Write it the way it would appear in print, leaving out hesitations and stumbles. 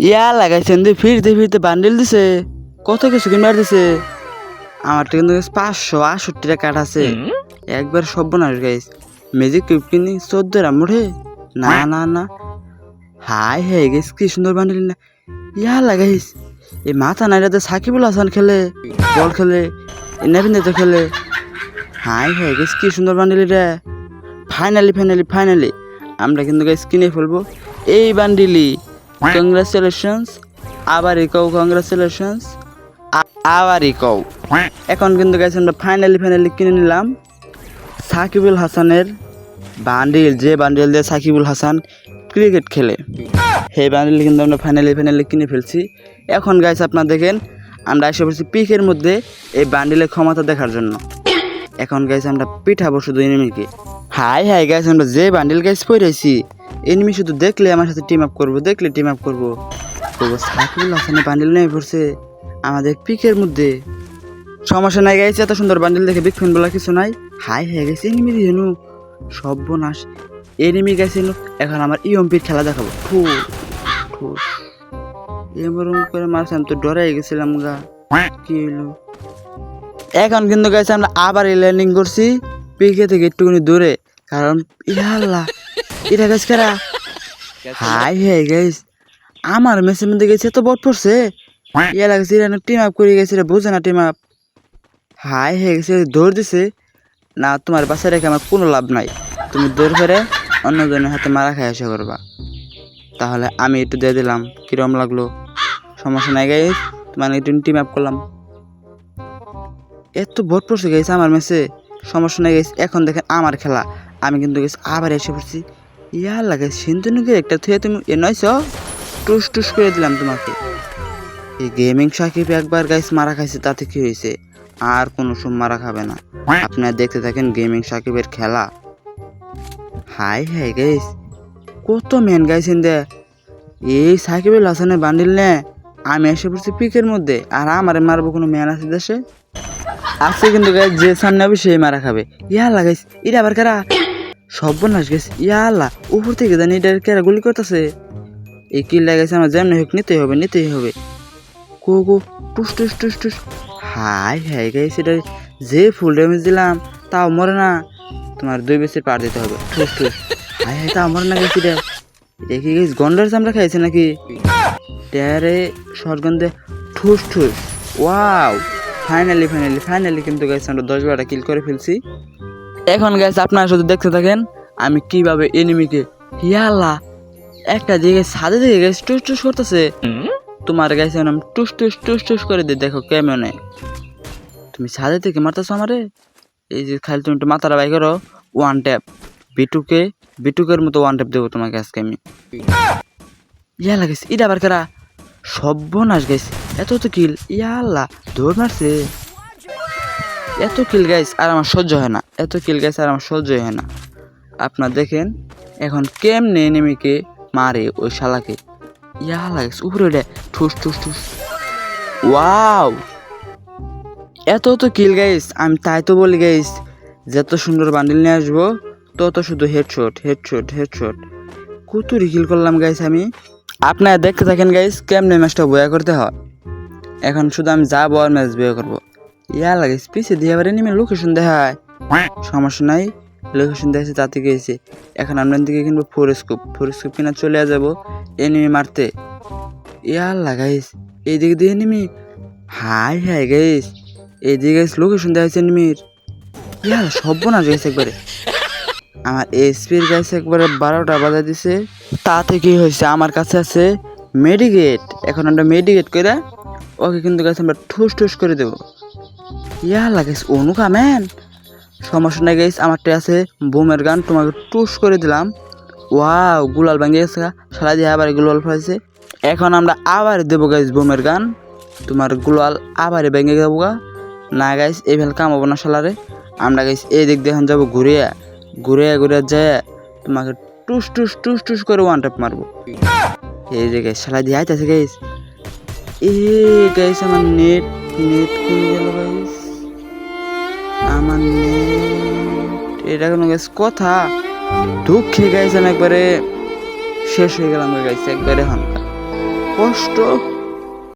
ইয়া লাগাইছেন দিয়ে ফিরতে ফিরতে বান্ডিল দিছে, কত কিছু কিনবার দিছে। আমার কিন্তু 568 কাঠ আছে, একবার সর্বনাশ গাইস। ম্যাজিক কিউব কিনি 14 মুঠে, না না না, হাই হয়ে গেছে কি সুন্দর বান্ডিল না। ইয়া লাগাইস এই মাথা নাইরাতে সাকিবুল হাসান খেলে, বল খেলে, নেভিন তো খেলে। হাই হয়ে গেছে কি সুন্দর বান্ডিল রে। ফাইনালি ফাইনালি ফাইনালি আমরা কিন্তু গাইস কিনে ফেলবো এই বান্ডিলই। কংগ্রাচুলেশনস, আবারই কও কংগ্রাচুলেশনস, আবারই কও। এখন কিন্তু গাইস আমরা ফাইনালি ফাইনালি কিনে নিলাম সাকিবুল হাসানের বান্ডিল, যে বান্ডিল দিয়ে সাকিবুল হাসান ক্রিকেট খেলে, সেই বান্ডিল কিন্তু আমরা ফাইনালি ফাইনালি কিনে ফেলছি। এখন গাইস আপনারা দেখেন আমরা এসে পড়ছি পিকের মধ্যে এই বান্ডিলের ক্ষমতা দেখার জন্য। এখন গাইস আমরা পিঠাবো শুধু এনিমিকে। হাই হাই গাইস, আমরা যে বান্ডিল গাইস পড়েছি, এনিমি শুধু দেখলে আমার সাথে টিম আপ করবো, দেখলে টিম আপ করবো। সাকিবুল হাসানের বান্ডিল নিয়ে পড়ছে আমাদের পিকের মধ্যে। সমস্যা নাই গাইছে, এত সুন্দর বান্ডিল দেখে বিগ ফ্যান বলা কিছু নাই। হাই হয়ে গেছে এনিমি দিয়ে সর্বনাশ, এনিমি গেছে। এখন আমার ইএমপির খেলা দেখাবো। এমরম করে মারছে, আমি তো ডরাই গেছিলাম গা, কি হইলো। এখন কিন্তু গাইছে আমরা আবার ল্যান্ডিং করছি পিকে থেকে একটুখানি দূরে, কারণ ইয়াল্লা এটা গাছ কারা। হাই হ্যাঁ গাইস, আমার মেসের মধ্যে গেছে তো বট পড়ছে। ইয়া লাগছে টিম আপ করে গেছে, বোঝে না টিম আপ। হাই হয়ে গেছে, দৌড় দিছে না। তোমার বাসায় রেখে আমার কোনো লাভ নাই, তুমি দৌড় ফেরে অন্যজনের হাতে মারা খাই আসা করবা। তাহলে আমি একটু দিয়ে দিলাম, কিরম লাগলো। সমস্যা নাই গাইস, তোমার একটু টিম আপ করলাম। এত বট পড়ছে গেছে আমার মেসে, সমস্যা নাই গেছে। এখন দেখেন আমার খেলা, আমি কিন্তু গেছি আবার এসে পড়ছি। ইয়া লাগে সিন্ধুকে একটা থুয়ে তুমি এ নয়ছ টুস টুস করে দিলাম তোমাকে। এই গেমিং সাকিব একবার গাইস মারা খাইছে, তাতে কি হয়েছে, আর কোনো সময় মারা খাবে না। আপনারা দেখতে থাকেন গেমিং সাকিবের খেলা। হাই হাই গাইস, কত ম্যান গাইছেন দে। এই সাকিবুল হাসানের বান্ডিল নে আমি এসে পড়ছি পিকের মধ্যে, আর আমারে মারবো কোনো ম্যান আছে দেশে? আছে কিন্তু গাইস, যে সামনে হবে সেই মারা খাবে। ইয়া লাগাইস এটা আবার কারা, সর্বনাশ গেছে। ইয়া আল্লাহ, উপর থেকে জানি এটা কারা গুলি করতেছে। এই কিল লাগাইছে আমার, যেমন হোক নিতেই হবে নিতেই হবে। কো গো টুস টুস টুস টুস। হাই হাই গাইস, এটা যে ফুল ড্যামেজ দিলাম তাও মরে না। তোমার 2 বেসের পার দিতে হবে। টুস টুস। হাই হাই, তাও মরে না গেছি রে। দেখি গাইস গন্ডার চামড়া খাইছে নাকি টেরে শটগান ঠুস ঠুস। ওয়াও, ফাইনালি ফাইনালি ফাইনালি কিন্তু গাইস আমরা 10-12টা কিল করে ফেলছি। এখন গাইস আপনারা শুধু দেখতে থাকেন আমি কিভাবে এনিমিকে, ইয়াল্লা একটা দিকে সাদে দিকে গাইস টুস টুস করতেছে। তোমার গাইস আমি টুস টুস টুস টুস করে দিই, দেখো কেমনে। তুমি সাদে থেকে মারতেছো আমারে। এই যে খালি তুমি একটু মাথাটা বাই করো, ওয়ান ট্যাপ বিটুকের মতো ওয়ান ট্যাপ দেবো তোমাকে আজকে আমি। ইয়া লাগাইস এটা আবার কারা, সর্বনাশ গাইস। এত তো কিল, ইয়াল্লা দৌড় মারছে। এত কিল গাইস আর আমার সহ্য হয় না, এত কিল গাইস আর আমার সহ্য হয় না। আপনার দেখেন এখন কেমনে এনিমিকে মারে ওই শালাকে। ইয়া লাগাইস উপরে উঠে ঠুস ঠুস ঠুস। ওয়াও, এত তো কিল গাইস। আমি তাই তো বলি গাইস, যত সুন্দর বান্ডিল নিয়ে আসবো তত শুধু হেডশট হেডশট হেডশট। কত রিকিল করলাম গাইস আমি। আপনারা দেখতে থাকেন গাইস কেমনে ম্যাচটা বয়া করতে হয়। এখন শুধু আমি যাবো আর ম্যাচ বয়া করবো। ইয়া লাগে পিছিয়ে দিয়ে আবার এনিমি লোকেশন দেখায়, সমস্যা নাই, লোকেশন দেখেছে তাতে গেছে। এখন আমরা দিকে কিনবো ফোর স্কোপ কিনা চলে যাবো এনিমি মারতে। ইয়া লাগাইস এইদিকে দিয়ে এনিমি। হাই হাই গাইস, এইদিকে গাইস লোকেশন দেখাচ্ছে এনিমির। ইয়া সর্বনাশ গাইস একবারে। আমার এসপির গাইস একবারে 12টা বাজা দিছে। তাতে কি হয়েছে, আমার কাছে আছে মেডিকেট। এখন আমরা মেডিকেট করে ওকে কিন্তু গাইস আমরা ঠুস ঠুস করে দেবো। ইয়া লাগাইস অনুকা ম্যান, সমস্যা নাই গাইস। আমারটা আছে বোমের গান, তোমাকে টুস করে দিলাম। ওয়াও, গুলাল ভাঙে গেছে, সারা দিয়ে আবার গুলাল ফেলেছে। এখন আমরা আবার দেবো গাইস বোমের গান, তোমার গুলাল আবার ভেঙে যাবো গা। না গাইস এই ফেল কাম হবো না শালারে। আমরা গাইস এই দিক দিয়ে যাবো ঘুরে ঘুরে ঘুরে যায় তোমাকে টুস টুস টুস টুস করে ওয়ান ট্যাপ মারবো। এই যে গাইস শালা দিয়ে আইতেছে গাইস। এ গাইস আমার নেট কমে গেল গাইস, আমার নেট। এটা কোনো গাইস কথা, দুঃখে গাইস আমি একবারে শেষ হয়ে গেলাম গাইস একবারে হালকা। কষ্ট